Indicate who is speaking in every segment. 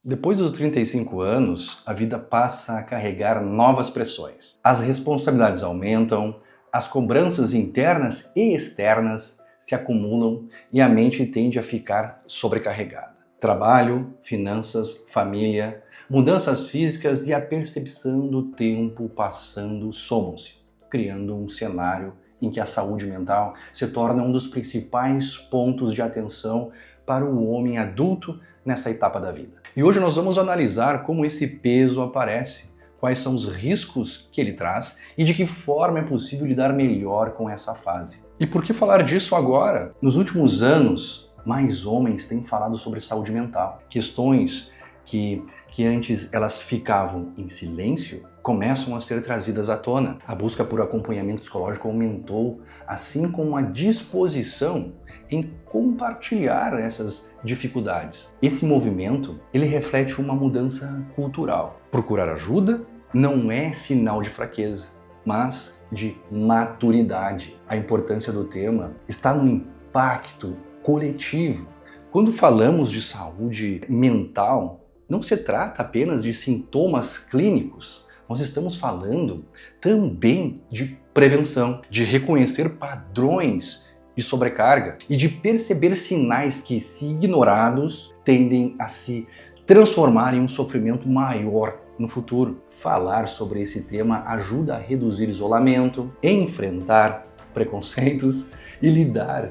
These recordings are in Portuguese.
Speaker 1: Depois dos 35 anos, a vida passa a carregar novas pressões. As responsabilidades aumentam, as cobranças internas e externas se acumulam e a mente tende a ficar sobrecarregada. Trabalho, finanças, família, mudanças físicas e a percepção do tempo passando somam-se, criando um cenário em que a saúde mental se torna um dos principais pontos de atenção para o homem adulto nessa etapa da vida. E hoje nós vamos analisar como esse peso aparece, quais são os riscos que ele traz e de que forma é possível lidar melhor com essa fase. E por que falar disso agora? Nos últimos anos, mais homens têm falado sobre saúde mental. Questões que antes elas ficavam em silêncio começam a ser trazidas à tona. A busca por acompanhamento psicológico aumentou, assim como a disposição em compartilhar essas dificuldades. Esse movimento, ele reflete uma mudança cultural. Procurar ajuda não é sinal de fraqueza, mas de maturidade. A importância do tema está no impacto coletivo. Quando falamos de saúde mental, não se trata apenas de sintomas clínicos. Nós estamos falando também de prevenção, de reconhecer padrões de sobrecarga e de perceber sinais que, se ignorados, tendem a se transformar em um sofrimento maior no futuro. Falar sobre esse tema ajuda a reduzir isolamento, enfrentar preconceitos e lidar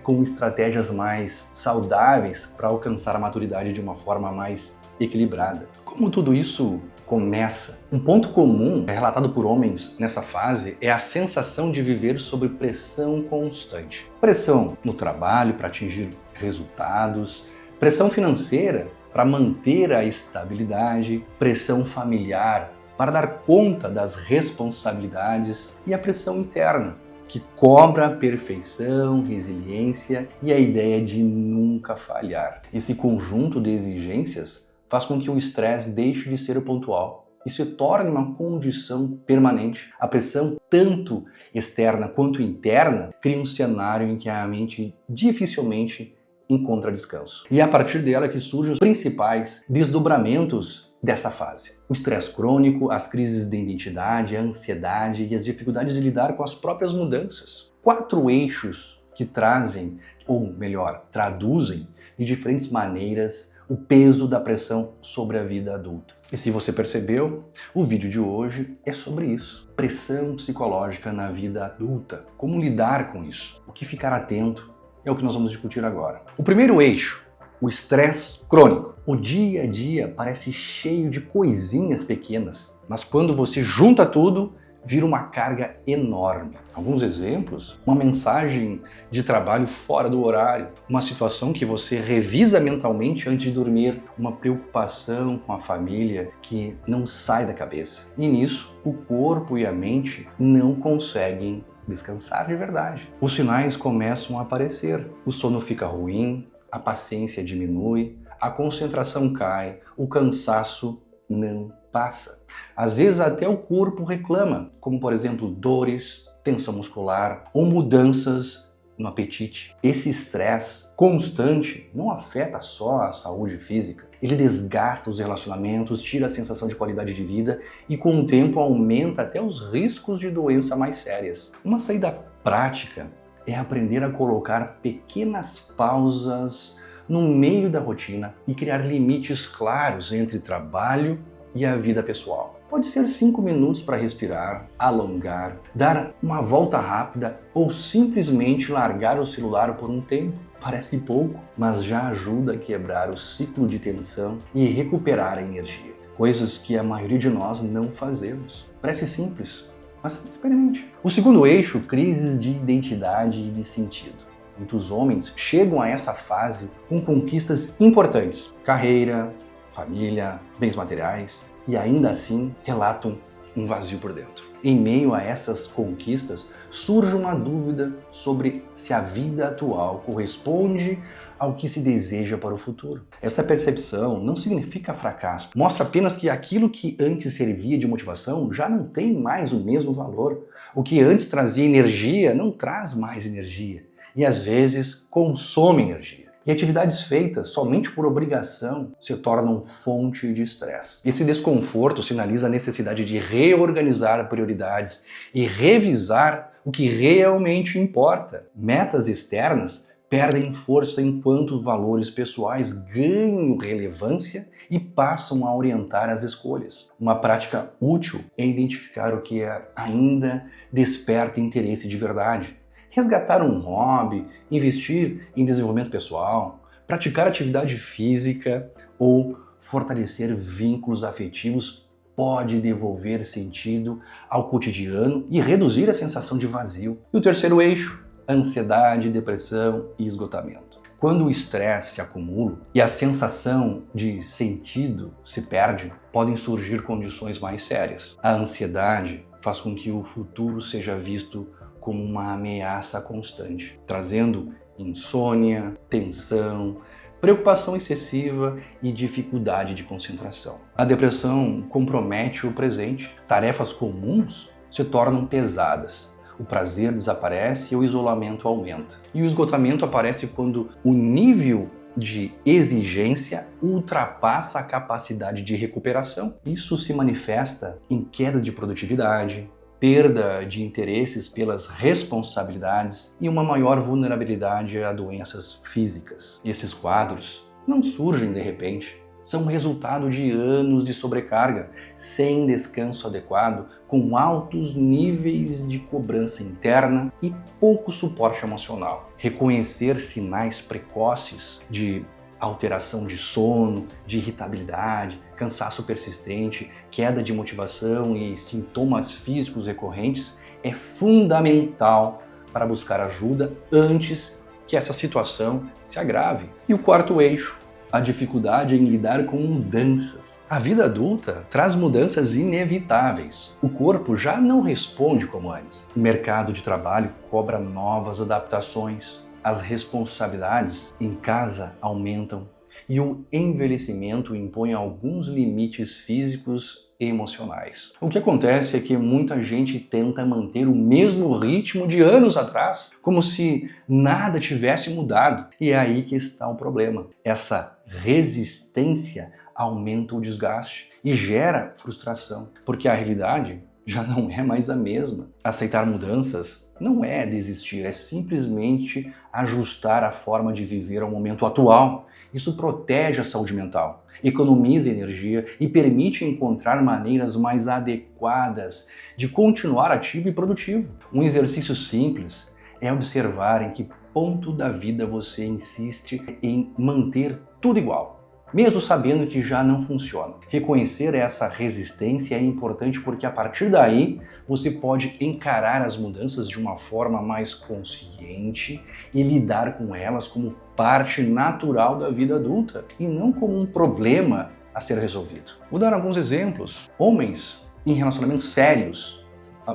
Speaker 1: com estratégias mais saudáveis para alcançar a maturidade de uma forma mais equilibrada. Como tudo isso começa? Um ponto comum relatado por homens nessa fase é a sensação de viver sob pressão constante. Pressão no trabalho para atingir resultados, pressão financeira para manter a estabilidade, pressão familiar para dar conta das responsabilidades e a pressão interna, que cobra perfeição, resiliência e a ideia de nunca falhar. Esse conjunto de exigências faz com que o estresse deixe de ser pontual e se torne uma condição permanente. A pressão, tanto externa quanto interna, cria um cenário em que a mente dificilmente encontra descanso. E é a partir dela que surgem os principais desdobramentos dessa fase. O estresse crônico, as crises de identidade, a ansiedade e as dificuldades de lidar com as próprias mudanças. 4 eixos que trazem, ou melhor, traduzem de diferentes maneiras o peso da pressão sobre a vida adulta. E se você percebeu, o vídeo de hoje é sobre isso. Pressão psicológica na vida adulta. Como lidar com isso? O que ficar atento é o que nós vamos discutir agora. O primeiro eixo, o estresse crônico. O dia a dia parece cheio de coisinhas pequenas, mas quando você junta tudo, vira uma carga enorme. Alguns exemplos: uma mensagem de trabalho fora do horário, uma situação que você revisa mentalmente antes de dormir, uma preocupação com a família que não sai da cabeça. E nisso, o corpo e a mente não conseguem descansar de verdade. Os sinais começam a aparecer. O sono fica ruim, a paciência diminui, a concentração cai, o cansaço não passa. Às vezes até o corpo reclama, como por exemplo dores, tensão muscular ou mudanças no apetite. Esse estresse constante não afeta só a saúde física, ele desgasta os relacionamentos, tira a sensação de qualidade de vida e com o tempo aumenta até os riscos de doença mais sérias. Uma saída prática é aprender a colocar pequenas pausas no meio da rotina e criar limites claros entre trabalho e a vida pessoal. Pode ser 5 minutos para respirar, alongar, dar uma volta rápida ou simplesmente largar o celular por um tempo. Parece pouco, mas já ajuda a quebrar o ciclo de tensão e recuperar a energia. Coisas que a maioria de nós não fazemos. Parece simples, mas experimente. O segundo eixo, crises de identidade e de sentido. Muitos homens chegam a essa fase com conquistas importantes: carreira, família, bens materiais, e ainda assim relatam um vazio por dentro. Em meio a essas conquistas, surge uma dúvida sobre se a vida atual corresponde ao que se deseja para o futuro. Essa percepção não significa fracasso, mostra apenas que aquilo que antes servia de motivação já não tem mais o mesmo valor. O que antes trazia energia não traz mais energia e às vezes consome energia. E atividades feitas somente por obrigação se tornam fonte de estresse. Esse desconforto sinaliza a necessidade de reorganizar prioridades e revisar o que realmente importa. Metas externas perdem força enquanto valores pessoais ganham relevância e passam a orientar as escolhas. Uma prática útil é identificar o que ainda desperta interesse de verdade. Resgatar um hobby, investir em desenvolvimento pessoal, praticar atividade física ou fortalecer vínculos afetivos pode devolver sentido ao cotidiano e reduzir a sensação de vazio. E o terceiro eixo, ansiedade, depressão e esgotamento. Quando o estresse se acumula e a sensação de sentido se perde, podem surgir condições mais sérias. A ansiedade faz com que o futuro seja visto como uma ameaça constante, trazendo insônia, tensão, preocupação excessiva e dificuldade de concentração. A depressão compromete o presente. Tarefas comuns se tornam pesadas. O prazer desaparece e o isolamento aumenta. E o esgotamento aparece quando o nível de exigência ultrapassa a capacidade de recuperação. Isso se manifesta em queda de produtividade, perda de interesses pelas responsabilidades e uma maior vulnerabilidade a doenças físicas. Esses quadros não surgem de repente, são resultado de anos de sobrecarga, sem descanso adequado, com altos níveis de cobrança interna e pouco suporte emocional. Reconhecer sinais precoces de alteração de sono, de irritabilidade, cansaço persistente, queda de motivação e sintomas físicos recorrentes é fundamental para buscar ajuda antes que essa situação se agrave. E o quarto eixo, a dificuldade em lidar com mudanças. A vida adulta traz mudanças inevitáveis. O corpo já não responde como antes. O mercado de trabalho cobra novas adaptações. As responsabilidades em casa aumentam e o envelhecimento impõe alguns limites físicos e emocionais. O que acontece é que muita gente tenta manter o mesmo ritmo de anos atrás, como se nada tivesse mudado. E é aí que está o problema. Essa resistência aumenta o desgaste e gera frustração, porque a realidade já não é mais a mesma. Aceitar mudanças não é desistir, é simplesmente ajustar a forma de viver ao momento atual. Isso protege a saúde mental, economiza energia e permite encontrar maneiras mais adequadas de continuar ativo e produtivo. Um exercício simples é observar em que ponto da vida você insiste em manter tudo igual, mesmo sabendo que já não funciona. Reconhecer essa resistência é importante porque a partir daí você pode encarar as mudanças de uma forma mais consciente e lidar com elas como parte natural da vida adulta e não como um problema a ser resolvido. Vou dar alguns exemplos. Homens em relacionamentos sérios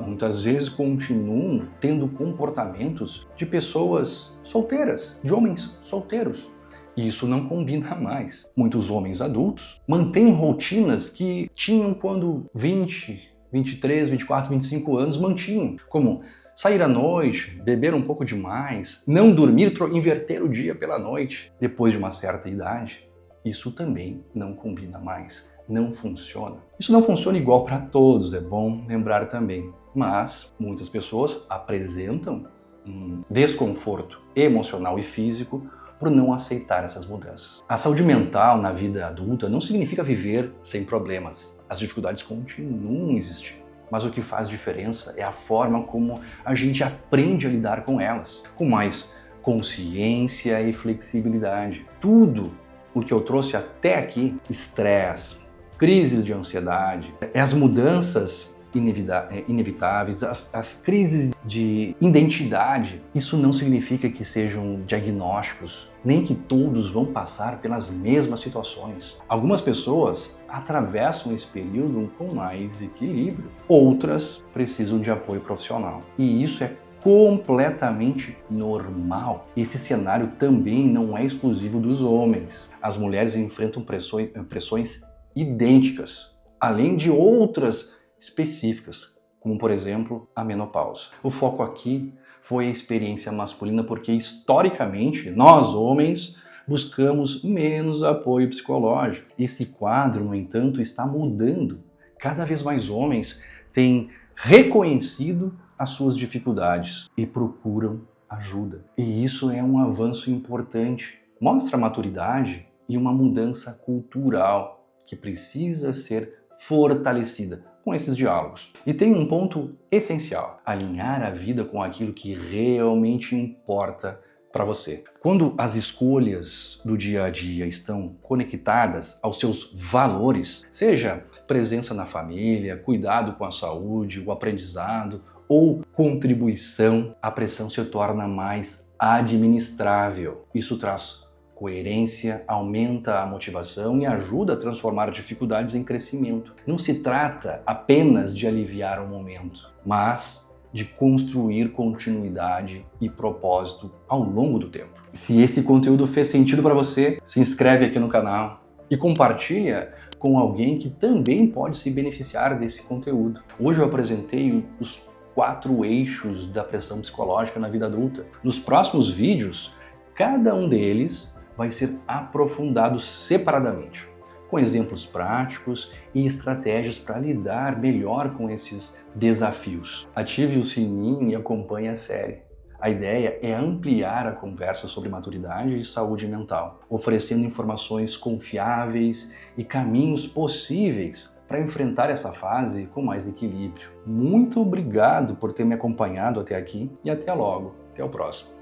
Speaker 1: muitas vezes continuam tendo comportamentos de pessoas solteiras, de homens solteiros. E isso não combina mais. Muitos homens adultos mantêm rotinas que tinham quando 20, 23, 24, 25 anos mantinham, como sair à noite, beber um pouco demais, não dormir, inverter o dia pela noite. Depois de uma certa idade, isso também não combina mais, não funciona. Isso não funciona igual para todos, é bom lembrar também. Mas muitas pessoas apresentam um desconforto emocional e físico por não aceitar essas mudanças. A saúde mental na vida adulta não significa viver sem problemas. As dificuldades continuam existindo. Mas o que faz diferença é a forma como a gente aprende a lidar com elas, com mais consciência e flexibilidade. Tudo o que eu trouxe até aqui, estresse, crises de ansiedade, as mudanças inevitáveis, as crises de identidade, isso não significa que sejam diagnósticos, nem que todos vão passar pelas mesmas situações. Algumas pessoas atravessam esse período com mais equilíbrio, outras precisam de apoio profissional. E isso é completamente normal. Esse cenário também não é exclusivo dos homens. As mulheres enfrentam pressões idênticas, além de outras específicas, como por exemplo a menopausa. O foco aqui foi a experiência masculina porque historicamente nós homens buscamos menos apoio psicológico. Esse quadro, no entanto, está mudando. Cada vez mais homens têm reconhecido as suas dificuldades e procuram ajuda. E isso é um avanço importante. Mostra maturidade e uma mudança cultural que precisa ser fortalecida com esses diálogos. E tem um ponto essencial: alinhar a vida com aquilo que realmente importa para você. Quando as escolhas do dia a dia estão conectadas aos seus valores, seja presença na família, cuidado com a saúde, o aprendizado ou contribuição, a pressão se torna mais administrável. Isso traz coerência, aumenta a motivação e ajuda a transformar dificuldades em crescimento. Não se trata apenas de aliviar o momento, mas de construir continuidade e propósito ao longo do tempo. Se esse conteúdo fez sentido para você, se inscreve aqui no canal e compartilha com alguém que também pode se beneficiar desse conteúdo. Hoje eu apresentei os 4 eixos da pressão psicológica na vida adulta. Nos próximos vídeos, cada um deles vai ser aprofundado separadamente, com exemplos práticos e estratégias para lidar melhor com esses desafios. Ative o sininho e acompanhe a série. A ideia é ampliar a conversa sobre maturidade e saúde mental, oferecendo informações confiáveis e caminhos possíveis para enfrentar essa fase com mais equilíbrio. Muito obrigado por ter me acompanhado até aqui e até logo. Até o próximo.